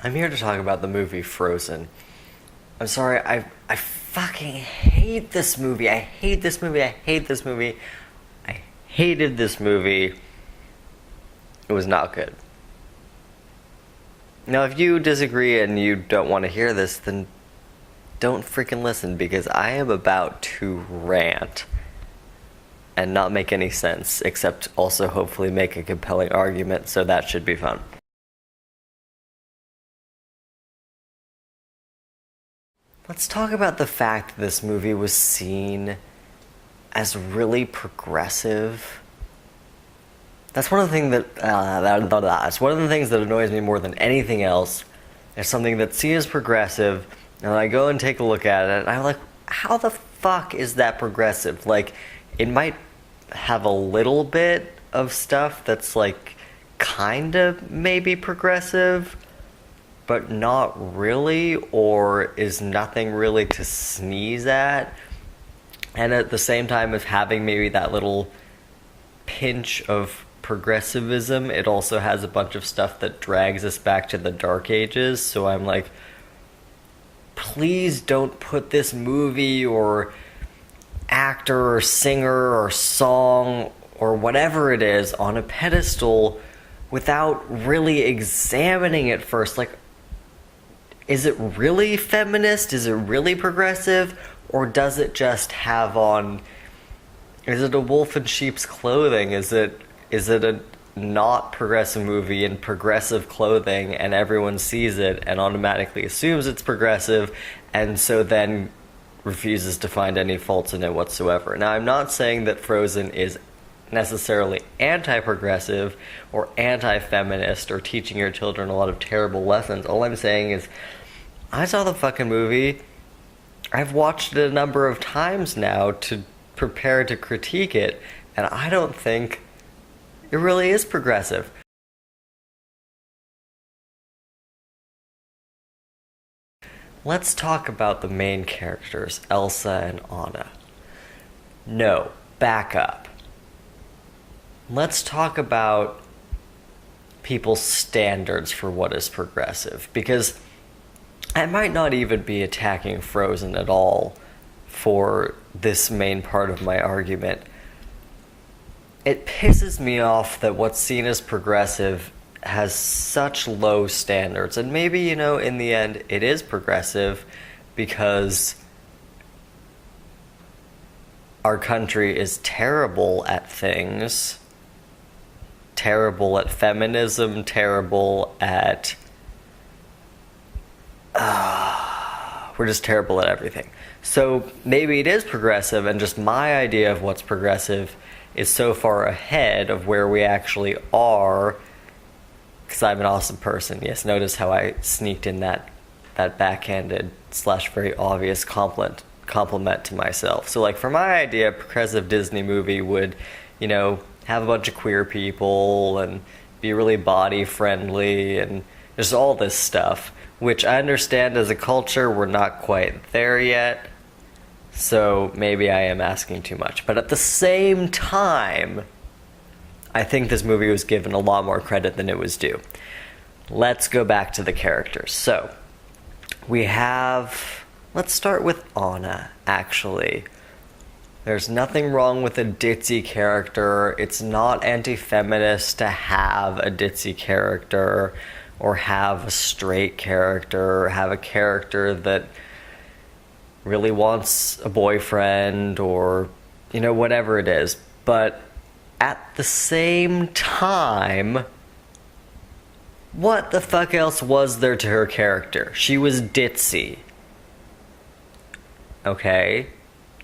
I'm here to talk about the movie Frozen. I'm sorry, I fucking hate this movie. I hate this movie. I hate this movie. I hated this movie. It was not good. Now, if you disagree and you don't want to hear this, then don't freaking listen, because I am about to rant and not make any sense, except also hopefully make a compelling argument, so that should be fun. Let's talk about the fact that this movie was seen as really progressive. That's one of the things that's one of the things that annoys me more than anything else. Is something that's seen as progressive, and I go and take a look at it, and I'm like, how the fuck is that progressive? Like, it might have a little bit of stuff that's like kind of maybe progressive, but not really, or is nothing really to sneeze at. And at the same time of having maybe that little pinch of progressivism, it also has a bunch of stuff that drags us back to the Dark Ages. So I'm like, please don't put this movie or actor or singer or song or whatever it is on a pedestal without really examining it first. Like, is it really feminist? Is it really progressive? Or does it just have on... Is it a wolf in sheep's clothing? Is it a not progressive movie in progressive clothing, and everyone sees it and automatically assumes it's progressive, and so then refuses to find any faults in it whatsoever? Now, I'm not saying that Frozen is necessarily anti-progressive or anti-feminist or teaching your children a lot of terrible lessons. All I'm saying is, I saw the fucking movie. I've watched it a number of times now to prepare to critique it, and I don't think it really is progressive. Let's talk about the main characters, Elsa and Anna. No, back up. Let's talk about people's standards for what is progressive, because I might not even be attacking Frozen at all for this main part of my argument. It pisses me off that what's seen as progressive has such low standards. And maybe, in the end, it is progressive because our country is terrible at things. Terrible at feminism, terrible at... we're just terrible at everything. So maybe it is progressive, and just my idea of what's progressive is so far ahead of where we actually are, because I'm an awesome person. Yes, notice how I sneaked in that backhanded / very obvious compliment to myself. So, like, for my idea, a progressive Disney movie would, have a bunch of queer people and be really body friendly and just all this stuff, which I understand as a culture we're not quite there yet. So maybe I am asking too much. But at the same time, I think this movie was given a lot more credit than it was due. Let's go back to the characters. So, let's start with Anna, actually. There's nothing wrong with a ditzy character. It's not anti-feminist to have a ditzy character, or have a straight character, or have a character that really wants a boyfriend, or, whatever it is. But at the same time, what the fuck else was there to her character? She was ditzy. Okay?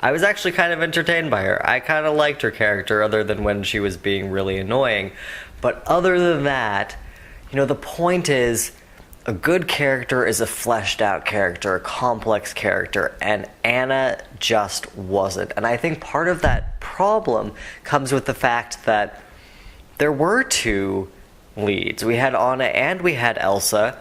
I was actually kind of entertained by her. I kind of liked her character, other than when she was being really annoying. But other than that, the point is, a good character is a fleshed out character, a complex character, and Anna just wasn't. And I think part of that problem comes with the fact that there were two leads. We had Anna and we had Elsa,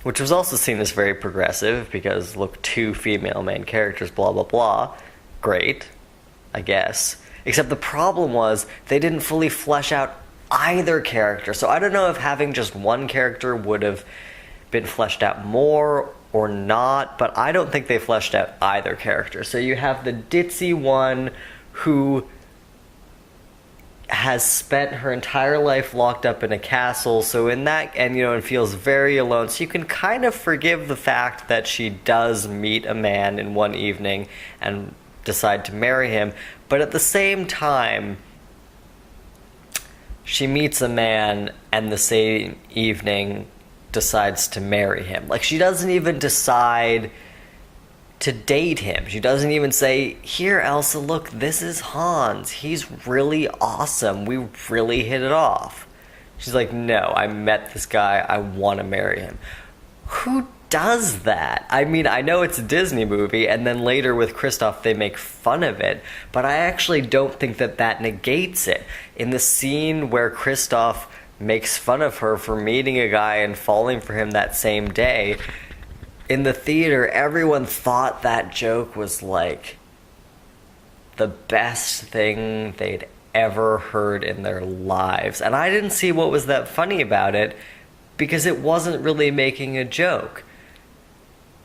which was also seen as very progressive, because look, two female main characters, blah blah blah. Great, I guess. Except the problem was, they didn't fully flesh out either character. So I don't know if having just one character would have been fleshed out more or not, but I don't think they fleshed out either character. So you have the ditzy one who has spent her entire life locked up in a castle, so in that, and feels very alone, so you can kind of forgive the fact that she does meet a man in one evening and decide to marry him, but at the same time, she meets a man and the same evening decides to marry him. Like, she doesn't even decide to date him. She doesn't even say, here, Elsa, look, this is Hans. He's really awesome. We really hit it off. She's like, no, I met this guy. I want to marry him. Who does that? I mean, I know it's a Disney movie, and then later with Kristoff, they make fun of it, but I actually don't think that negates it. In the scene where Kristoff makes fun of her for meeting a guy and falling for him that same day, in the theater, everyone thought that joke was like the best thing they'd ever heard in their lives. And I didn't see what was that funny about it, because it wasn't really making a joke.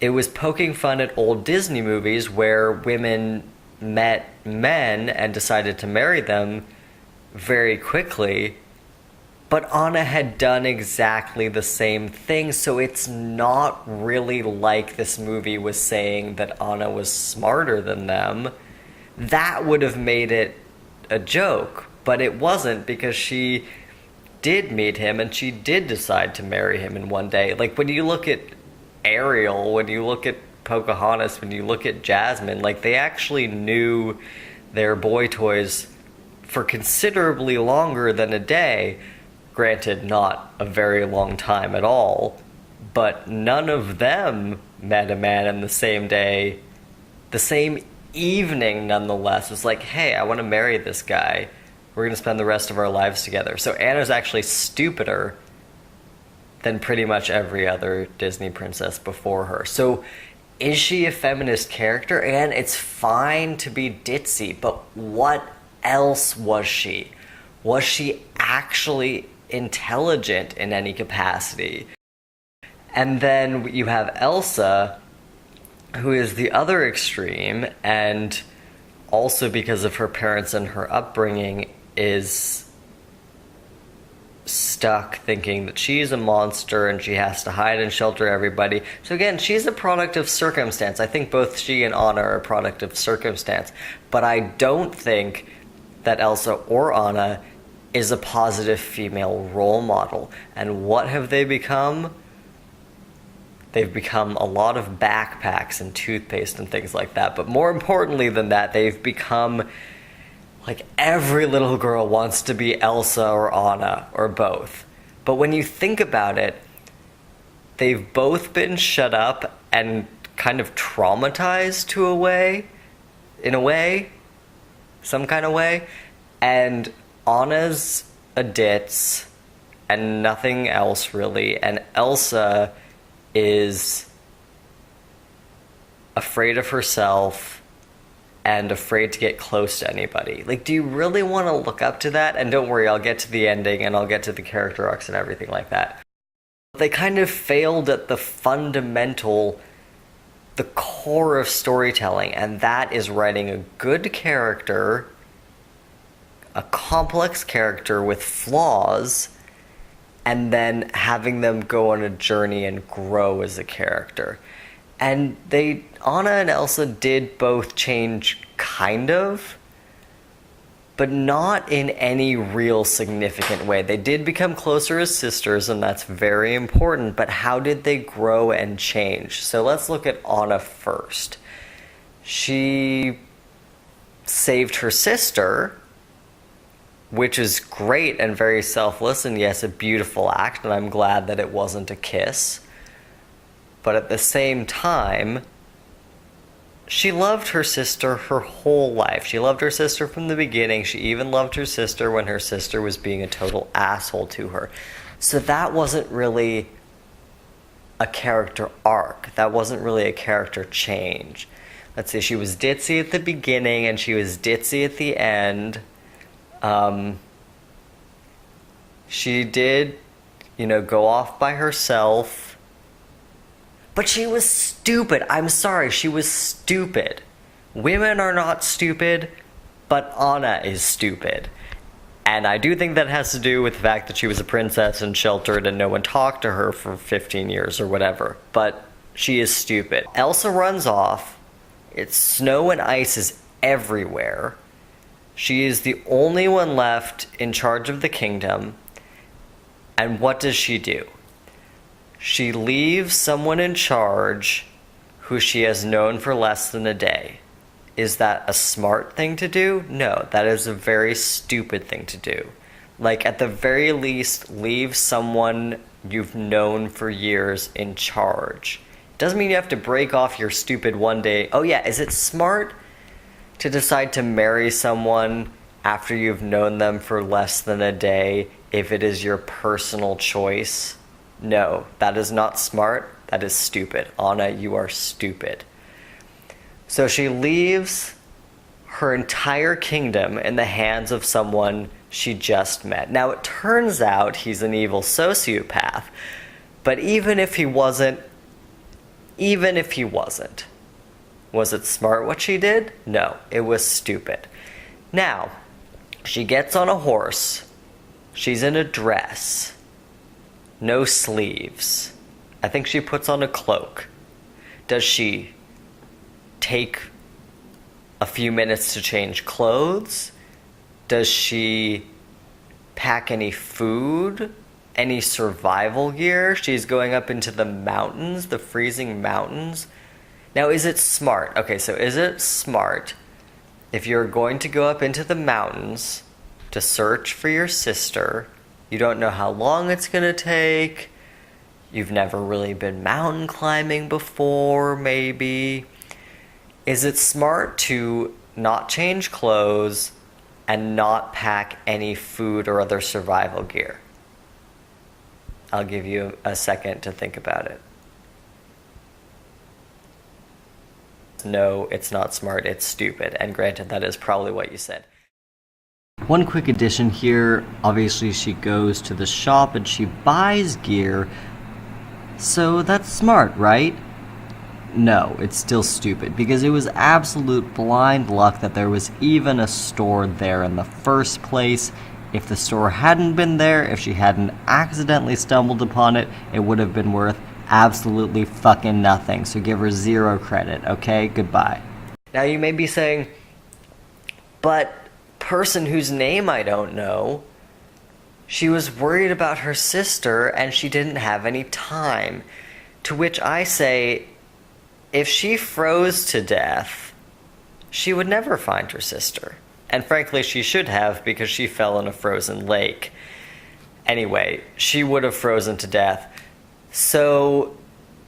It was poking fun at old Disney movies where women met men and decided to marry them very quickly. But Anna had done exactly the same thing, so it's not really like this movie was saying that Anna was smarter than them. That would have made it a joke, but it wasn't, because she did meet him and she did decide to marry him in one day. Like, when you look at Ariel, when you look at Pocahontas, when you look at Jasmine, like, they actually knew their boy toys for considerably longer than a day. Granted, not a very long time at all, but none of them met a man in the same day, the same evening nonetheless. It was like, hey, I want to marry this guy. We're going to spend the rest of our lives together. So Anna's actually stupider than pretty much every other Disney princess before her. So is she a feminist character? And it's fine to be ditzy, but what else was she? Was she actually intelligent in any capacity? And then you have Elsa, who is the other extreme, and also because of her parents and her upbringing is stuck thinking that she's a monster and she has to hide and shelter everybody. So again, she's a product of circumstance. I think both she and Anna are a product of circumstance, but I don't think that Elsa or Anna is a positive female role model. And what have they become? They've become a lot of backpacks and toothpaste and things like that. But more importantly than that, they've become like every little girl wants to be Elsa or Anna or both. But when you think about it, they've both been shut up and kind of traumatized in a way, some kind of way. And Anna's a ditz and nothing else really, and Elsa is afraid of herself and afraid to get close to anybody. Like, do you really want to look up to that? And don't worry, I'll get to the ending and I'll get to the character arcs and everything like that. They kind of failed at the fundamental, the core of storytelling, and that is writing a good character, a complex character with flaws, and then having them go on a journey and grow as a character. And Anna and Elsa did both change, kind of, but not in any real significant way. They did become closer as sisters, and that's very important, but how did they grow and change? So let's look at Anna first. She saved her sister, which is great and very selfless, and yes, a beautiful act, and I'm glad that it wasn't a kiss. But at the same time, she loved her sister her whole life. She loved her sister from the beginning. She even loved her sister when her sister was being a total asshole to her. So that wasn't really a character arc. That wasn't really a character change. Let's see, she was ditzy at the beginning and she was ditzy at the end. She did, go off by herself But she was stupid. I'm sorry, she was stupid. Women are not stupid, but Anna is stupid. And I do think that has to do with the fact that she was a princess and sheltered and no one talked to her for 15 years or whatever. But she is stupid. Elsa runs off. It's snow and ice is everywhere. She is the only one left in charge of the kingdom. And what does she do? She leaves someone in charge who she has known for less than a day. Is that a smart thing to do? No, that is a very stupid thing to do. Like, at the very least, leave someone you've known for years in charge. Doesn't mean you have to break off your stupid one day. Oh yeah, is it smart to decide to marry someone after you've known them for less than a day if it is your personal choice? No, that is not smart. That is stupid. Anna, you are stupid. So she leaves her entire kingdom in the hands of someone she just met. Now, it turns out he's an evil sociopath, but even if he wasn't, was it smart what she did? No, it was stupid. Now, she gets on a horse. She's in a dress. No sleeves. I think she puts on a cloak. Does she take a few minutes to change clothes? Does she pack any food? Any survival gear? She's going up into the mountains, the freezing mountains. Now, is it smart? Okay, so is it smart if you're going to go up into the mountains to search for your sister? You don't know how long it's going to take. You've never really been mountain climbing before, maybe. Is it smart to not change clothes and not pack any food or other survival gear? I'll give you a second to think about it. No, it's not smart, it's stupid. And granted, that is probably what you said. One quick addition here. Obviously, she goes to the shop and she buys gear. So that's smart, right? No, it's still stupid, because it was absolute blind luck that there was even a store there in the first place. If the store hadn't been there, if she hadn't accidentally stumbled upon it, it would have been worth absolutely fucking nothing. So give her 0 credit, okay? Goodbye. Now you may be saying, but person whose name I don't know, she was worried about her sister and she didn't have any time. To which I say, if she froze to death, she would never find her sister. And frankly, she should have, because she fell in a frozen lake. Anyway, she would have frozen to death. So,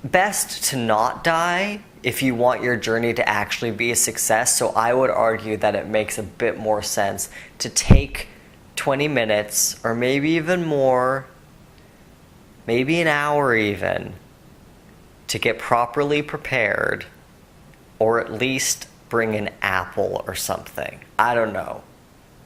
best to not die if you want your journey to actually be a success. So I would argue that it makes a bit more sense to take 20 minutes, or maybe even more, maybe an hour even, to get properly prepared, or at least bring an apple or something. I don't know.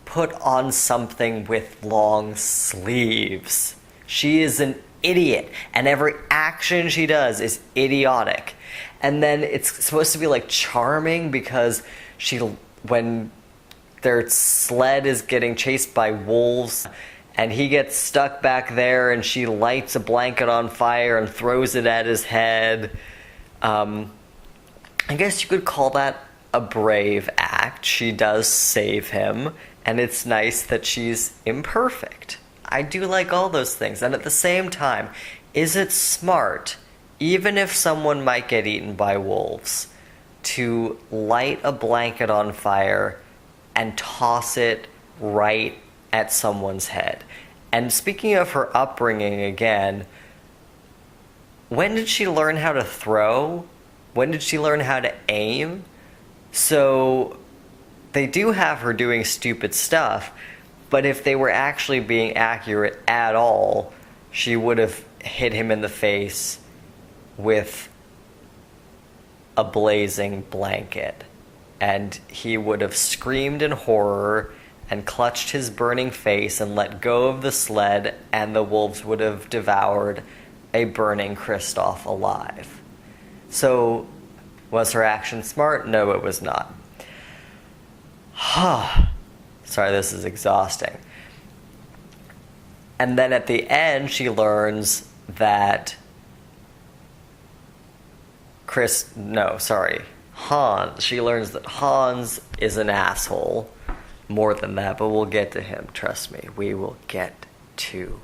Put on something with long sleeves. She is an idiot, and every action she does is idiotic. And then it's supposed to be like charming, because when their sled is getting chased by wolves, and he gets stuck back there, and she lights a blanket on fire and throws it at his head. I guess you could call that a brave act. She does save him, and it's nice that she's imperfect. I do like all those things. And at the same time, is it smart, even if someone might get eaten by wolves, to light a blanket on fire and toss it right at someone's head? And speaking of her upbringing again, when did she learn how to throw? When did she learn how to aim? So they do have her doing stupid stuff, but if they were actually being accurate at all, she would have hit him in the face with a blazing blanket, and he would have screamed in horror and clutched his burning face and let go of the sled, and the wolves would have devoured a burning Kristoff alive. So, was her action smart? No, it was not. Sorry, this is exhausting. And then at the end, she learns that Hans. She learns that Hans is an asshole. More than that, but we'll get to him. Trust me, we will get to